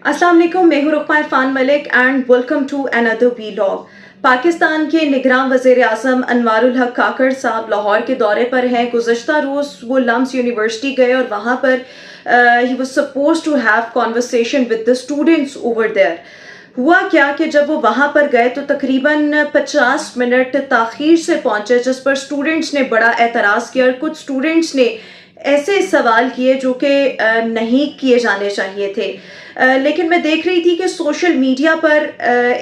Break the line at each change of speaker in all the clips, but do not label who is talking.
अस्सलाम वालेकुम, मैं हूँ Rukma Irfan Malik and welcome to another vlog. Pakistan के निगरान वज़ीर आज़म अनवारुल हक काकड़ साहब लाहौर के दौरे पर हैं। गुज़श्ता रोज़ वो लम्स यूनिवर्सिटी गए और वहाँ पर ही was suppose to have conversation with the students over there. हुआ क्या कि जब वो वहाँ पर गए तो तकरीबन 50 मिनट ताख़ीर से पहुँचे, जिस पर स्टूडेंट्स ने बड़ा एतराज़ किया और कुछ स्टूडेंट्स ने ऐसे सवाल किए जो कि नहीं किए जाने चाहिए थे। लेकिन मैं देख रही थी कि सोशल मीडिया पर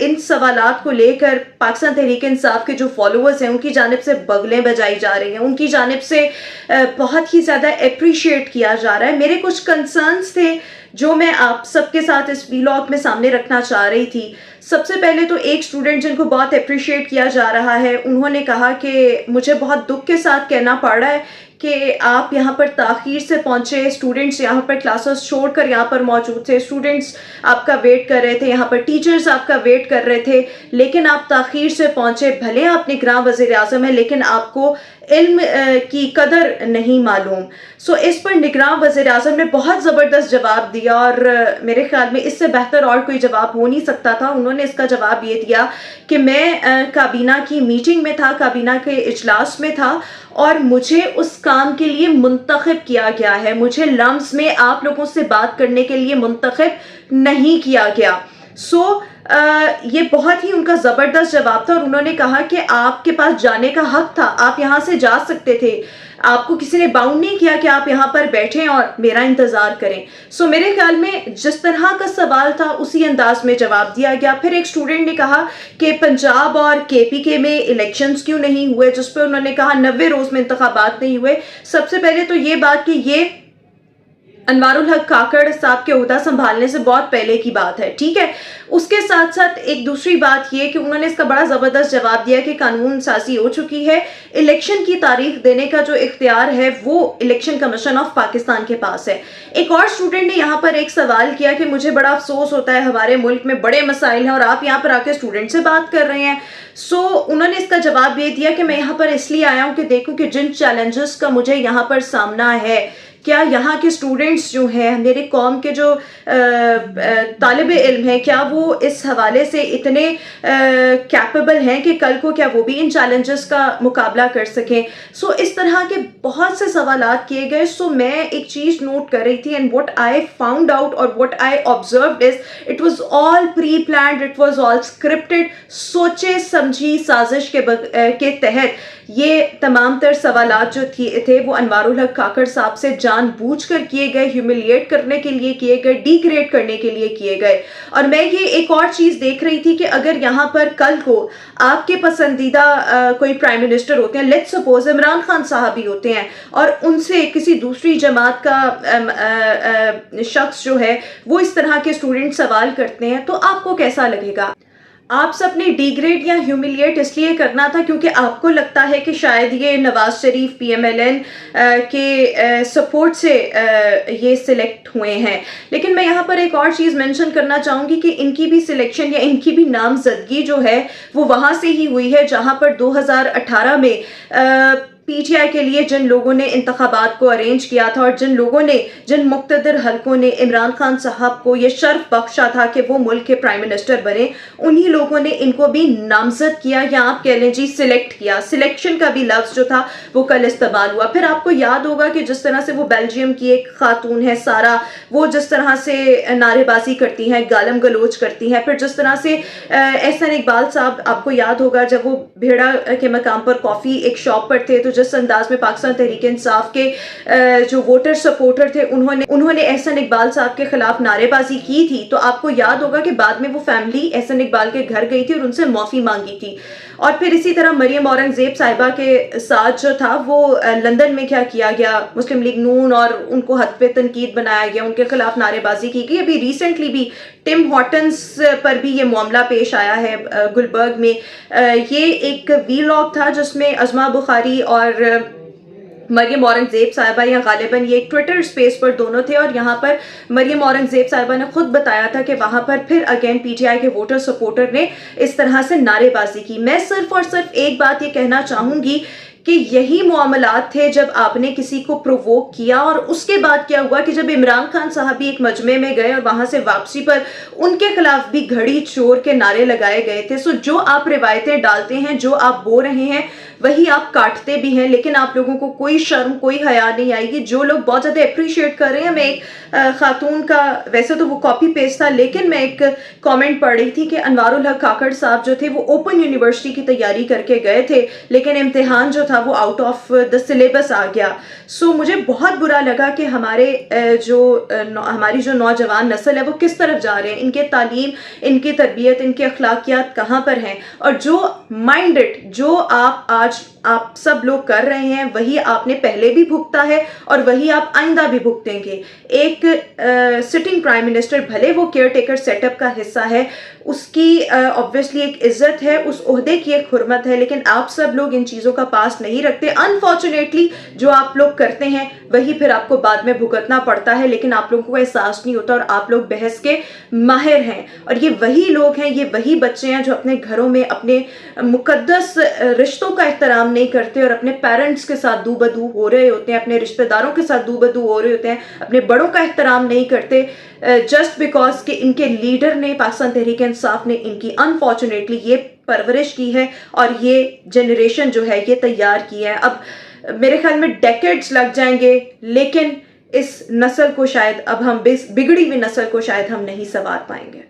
इन सवालात को लेकर पाकिस्तान तहरीक इंसाफ के जो फॉलोअर्स हैं उनकी जानिब से बगलें बजाई जा रही हैं, उनकी जानिब से बहुत ही ज़्यादा अप्रिशिएट किया जा रहा है। मेरे कुछ कंसर्न्स थे जो मैं आप सबके साथ इस वीलॉग में सामने रखना चाह रही थी। सबसे पहले तो एक स्टूडेंट जिनको बहुत अप्रिशिएट किया जा रहा है, उन्होंने कहा कि मुझे बहुत दुख के साथ कहना पड़ रहा है कि आप यहाँ पर ताख़ीर से पहुँचे, स्टूडेंट्स यहाँ पर क्लासेस छोड़कर यहाँ पर मौजूद थे, स्टूडेंट्स आपका वेट कर रहे थे, यहाँ पर टीचर्स आपका वेट कर रहे थे, लेकिन आप ताख़ीर से पहुँचे। भले आप निगरान वज़ीर आज़म हैं लेकिन आपको इल्म की कदर नहीं मालूम। सो इस पर निगरान वज़ीर आज़म ने बहुत ज़बरदस्त जवाब दिया और मेरे ख्याल में इससे बेहतर और कोई जवाब हो नहीं सकता था। उन्होंने इसका जवाब ये दिया कि मैं काबीना की मीटिंग में था, काबीना के इजलास में था और मुझे उस काम के लिए मुंतखब किया गया है, मुझे लम्स में आप लोगों से बात करने के लिए मुंतखब नहीं किया गया। ये बहुत ही उनका ज़बरदस्त जवाब था और उन्होंने कहा कि आपके पास जाने का हक था, आप यहाँ से जा सकते थे, आपको किसी ने बाउंड नहीं किया कि आप यहाँ पर बैठें और मेरा इंतज़ार करें। मेरे ख्याल में जिस तरह का सवाल था उसी अंदाज में जवाब दिया गया। फिर एक स्टूडेंट ने कहा कि पंजाब और KPK में इलेक्शंस क्यों नहीं हुए, जिस पर उन्होंने कहा 90 रोज़ में इंतखाबात नहीं हुए। सबसे पहले तो ये बात कि ये अनवारुल हक काकड़ साहब के ओहदा संभालने से बहुत पहले की बात है, ठीक है। उसके साथ साथ एक दूसरी बात ये कि उन्होंने इसका बड़ा ज़बरदस्त जवाब दिया कि कानून साज़ी हो चुकी है, इलेक्शन की तारीख देने का जो इख्तियार है वो इलेक्शन कमीशन ऑफ पाकिस्तान के पास है। एक और स्टूडेंट ने यहाँ पर एक सवाल किया कि मुझे बड़ा अफसोस होता है, हमारे मुल्क में बड़े मसाइल हैं और आप यहाँ पर आके स्टूडेंट से बात कर रहे हैं। उन्होंने इसका जवाब ये दिया कि मैं यहाँ पर इसलिए आया हूँ कि देखूँ कि जिन चैलेंजेस का मुझे यहाँ पर सामना है, क्या यहाँ के स्टूडेंट्स जो हैं, मेरे कौम के जो तालिब इल्म हैं, क्या वो इस हवाले से इतने कैपेबल हैं कि कल को क्या वो भी इन चैलेंजेस का मुकाबला कर सकें। इस तरह के बहुत से सवालात किए गए। मैं एक चीज़ नोट कर रही थी and what I found out और what I observed is it was all pre planned, it was all scripted. सोचे समझी साजिश के तहत ये तमाम तर सवालात जो थे वो अनवारुल हक काकड़ साहब से जानबूझकर किए गए, ह्यूमिलिएट करने के लिए किए गए, डिग्रेड करने के लिए किए गए। और मैं ये एक और चीज़ देख रही थी कि अगर यहाँ पर कल को आपके पसंदीदा कोई प्राइम मिनिस्टर होते हैं, लेट्स सपोज इमरान खान साहब ही होते हैं, और उनसे किसी दूसरी जमात का शख्स जो है वो इस तरह के स्टूडेंट सवाल करते हैं, तो आपको कैसा लगेगा? आप सबने डिग्रेड या ह्यूमिलिएट इसलिए करना था क्योंकि आपको लगता है कि शायद ये नवाज शरीफ PMLN के सपोर्ट से ये सिलेक्ट हुए हैं। लेकिन मैं यहाँ पर एक और चीज़ मेंशन करना चाहूँगी कि इनकी भी सिलेक्शन या इनकी भी नामजदगी जो है वो वहाँ से ही हुई है जहाँ पर 2018 में PTI के लिए जिन लोगों ने इंतखाबात को अरेंज किया था और जिन मुक्तदर हलकों ने इमरान खान साहब को ये शर्फ बख्शा था कि वो मुल्क के प्राइम मिनिस्टर बने, उन्हीं लोगों ने इनको भी नामजद किया या आप कह लें जी सिलेक्ट किया। सिलेक्शन का भी लफ्ज़ जो था वो कल इस्तेमाल हुआ। फिर आपको याद होगा कि जिस तरह से वो बेल्जियम की एक खातून है सारा, वो जिस तरह से नारेबाजी करती हैं, गालम गलोच करती हैं। फिर जिस तरह से एहसान इकबाल साहब, आपको याद होगा जब वो भेड़ा के मकाम पर कॉफ़ी एक शॉप पर थे, तो जिस अंदाज में पाकिस्तान तहरीक इंसाफ के जो वोटर सपोर्टर थे उन्होंने एहसान इकबाल साहब के खिलाफ नारेबाजी की थी, तो आपको याद होगा कि बाद में वो फैमिली एहसान इकबाल के घर गई थी और उनसे माफ़ी मांगी थी। और फिर इसी तरह मरियम औरंगजेब साहिबा के साथ जो था वो लंदन में क्या किया गया, मुस्लिम लीग नून और उनको हद पे तनकीद बनाया गया, उनके खिलाफ नारेबाजी की गई। अभी रिसेंटली भी टिम हॉटन्स पर भी ये मामला पेश आया है गुलबर्ग में। ये एक वीलॉग था जिसमें अज़मा बुखारी और मरियम औरंगजेब साहिबा या गालिबन ये एक ट्विटर स्पेस पर दोनों थे और यहाँ पर मरियम औरंगजेब साहिबा ने खुद बताया था कि वहाँ पर फिर अगेन PTI के वोटर सपोर्टर ने इस तरह से नारेबाजी की। मैं सिर्फ और सिर्फ एक बात ये कहना चाहूँगी کہ یہی معاملات تھے جب آپ نے کسی کو پرووک کیا، اور اس کے بعد کیا ہوا کہ جب عمران خان صاحب بھی ایک مجمع میں گئے اور وہاں سے واپسی پر ان کے خلاف بھی گھڑی چور کے نعرے لگائے گئے تھے. سو جو آپ روایتیں ڈالتے ہیں، جو آپ بول رہے ہیں، وہی آپ کاٹتے بھی ہیں، لیکن آپ لوگوں کو کوئی شرم، کوئی حیا نہیں آئے گی. جو لوگ بہت زیادہ اپریشیٹ کر رہے ہیں، میں ایک خاتون کا، ویسے تو وہ کاپی پیسٹ تھا، لیکن میں ایک کامنٹ پڑھ رہی تھی کہ انوار الحق کاکڑ صاحب جو تھے وہ اوپن یونیورسٹی کی تیاری کر کے گئے تھے، لیکن امتحان جو تھا وہ آؤٹ آف دا سلیبس آ گیا. سو مجھے بہت برا لگا کہ ہماری جو نوجوان نسل ہے وہ کس طرف جا رہے ہیں، ان کے تعلیم، ان کی تربیت، ان کے اخلاقیات کہاں پر ہیں. اور جو مائنڈڈ، جو آپ سب لوگ کر رہے ہیں، وہی آپ نے پہلے بھی بھگتا ہے اور وہی آپ آئندہ بھی بھگتیں گے. ایک سٹنگ پرائم منسٹر، بھلے وہ کیئر ٹیکر سیٹ اپ کا حصہ ہے، اس کی obviously ایک عزت ہے، اس عہدے کی ایک حرمت ہے، لیکن آپ سب لوگ ان چیزوں کا پاس نہیں رکھتے. انفارچونیٹلی جو آپ لوگ کرتے ہیں وہی پھر آپ کو بعد میں بھگتنا پڑتا ہے، لیکن آپ لوگوں کو احساس نہیں ہوتا، اور آپ لوگ بحث کے ماہر ہیں. اور یہ وہی لوگ ہیں، یہ وہی بچے ہیں جو اپنے گھروں میں اپنے مقدس رشتوں کا احترام نہیں کرتے اور اپنے پیرنٹس کے ساتھ دو بدو ہو رہے ہوتے ہیں، اپنے رشتہ داروں کے ساتھ دو بدو ہو رہے ہوتے ہیں، اپنے بڑوں کا احترام نہیں کرتے، جسٹ بیکاز کہ ان کے لیڈر نے، پاکستان تحریک انصاف نے ان کی انفارچونیٹلی یہ پرورش کی ہے اور یہ جنریشن جو ہے یہ تیار کی ہے. اب میرے خیال میں ڈیکیڈز لگ جائیں گے، لیکن اس نسل کو شاید اب ہم، بگڑی ہوئی نسل کو شاید ہم نہیں سنوار پائیں گے.